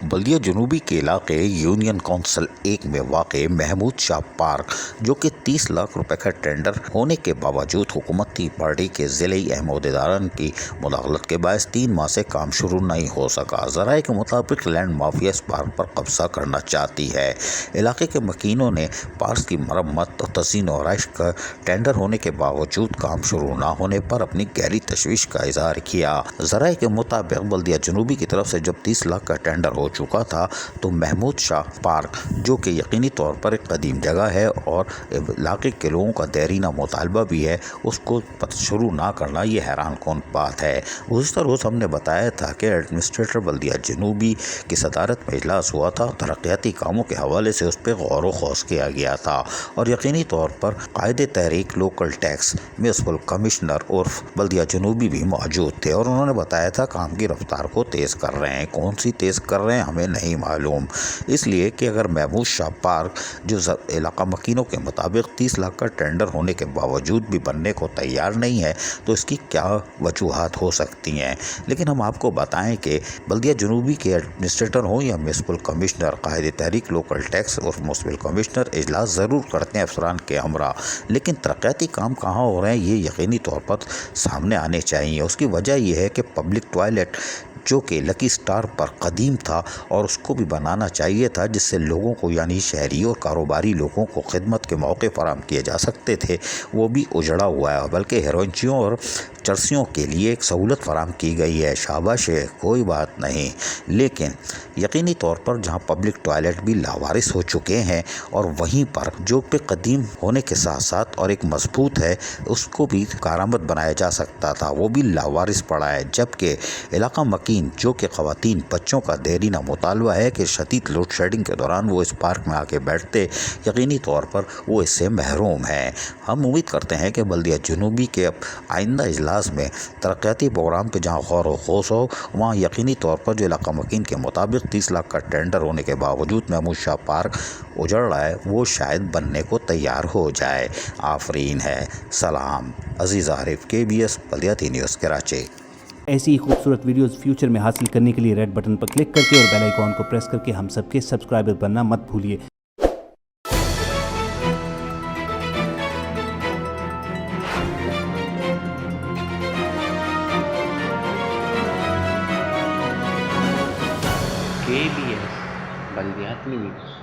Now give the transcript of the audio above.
بلدیہ جنوبی کے علاقے یونین کونسل 1 میں واقع محمود شاہ پارک، جو کہ 30 لاکھ روپے کا ٹینڈر ہونے کے باوجود حکومتی پارٹی کے ضلعی عہدیداران کی مداخلت کے باعث 3 ماہ سے کام شروع نہیں ہو سکا۔ ذرائع کے مطابق لینڈ مافیا اس پارک پر قبضہ کرنا چاہتی ہے۔ علاقے کے مکینوں نے پارک کی مرمت اور تزئین و آرائش کا ٹینڈر ہونے کے باوجود کام شروع نہ ہونے پر اپنی گہری تشویش کا اظہار کیا۔ ذرائع کے مطابق بلدیہ جنوبی کی طرف سے جب 30 لاکھ کا ٹینڈر ہو چکا تھا تو محمود شاہ پارک، جو کہ یقینی طور پر ایک قدیم جگہ ہے اور علاقے کے لوگوں کا دیرینہ مطالبہ بھی ہے، اس کو شروع نہ کرنا یہ حیران کن بات ہے۔ گزشتہ روز ہم نے بتایا تھا کہ ایڈمنسٹریٹر بلدیہ جنوبی کی صدارت میں اجلاس ہوا تھا، ترقیاتی کاموں کے حوالے سے اس پہ غور و خوض کیا گیا تھا اور یقینی طور پر قائد تحریک لوکل ٹیکس میونسپل کمشنر عرف بلدیہ جنوبی بھی موجود تھے اور انہوں نے بتایا تھا کام کی رفتار کو تیز کر رہے ہیں۔ کون سی تیز کر رہے ہیں ہمیں نہیں معلوم، اس لیے کہ اگر محمود شاہ پارک جو علاقہ مکینوں کے مطابق 30 لاکھ کا ٹینڈر ہونے کے باوجود بھی بننے کو تیار نہیں ہے تو اس کی کیا وجوہات ہو سکتی ہیں۔ لیکن ہم آپ کو بتائیں کہ بلدیہ جنوبی کے ایڈمنسٹریٹر ہوں یا میونسپل کمشنر، قائد تحریک لوکل ٹیکس اور میونسپل کمشنر اجلاس ضرور کرتے ہیں افسران کے ہمراہ، لیکن ترقیاتی کام کہاں ہو رہے ہیں یہ یقینی طور پر سامنے آنے چاہیے۔ اس کی وجہ یہ ہے کہ پبلک ٹوائلٹ جو کہ لکی سٹار پر قدیم تھا اور اس کو بھی بنانا چاہیے تھا جس سے لوگوں کو یعنی شہری اور کاروباری لوگوں کو خدمت کے موقع فراہم کیے جا سکتے تھے، وہ بھی اجڑا ہوا ہے، بلکہ ہیروئنچیوں اور چرسیوں کے لیے ایک سہولت فراہم کی گئی ہے۔ شاباش ہے، کوئی بات نہیں، لیکن یقینی طور پر جہاں پبلک ٹوائلٹ بھی لاوارث ہو چکے ہیں اور وہیں پر جو کہ قدیم ہونے کے ساتھ ساتھ اور ایک مضبوط ہے اس کو بھی کارآمد بنایا جا سکتا تھا، وہ بھی لاوارث پڑا ہے۔ جبکہ علاقہ مکین جو کہ خواتین بچوں کا دیرینہ مطالبہ ہے کہ شدید لوڈ شیڈنگ کے دوران وہ اس پارک میں آ کے بیٹھتے، یقینی طور پر وہ اس سے محروم ہیں۔ ہم امید کرتے ہیں کہ بلدیہ جنوبی کے اب آئندہ اجلاس میں ترقیاتی پروگرام پہ جہاں غور و خوض ہو، وہاں یقینی طور پر جو علاقہ مکین کے مطابق 30 لاکھ کا ٹینڈر ہونے کے باوجود محمود شاہ پارک اجڑ رہا ہے وہ شاید بننے کو تیار ہو جائے۔ آفرین ہے، سلام، عزیز عارف، KBS بلدیاتی نیوز کراچی۔ ایسی ہی خوبصورت ویڈیوز فیوچر میں حاصل کرنے کے لیے ریڈ بٹن پر کلک کر کے اور بیل آئیکن کو پریس کر کے ہم سب کے سبسکرائبر بننا مت بھولیے۔ KBS بلدیاتی نیوز۔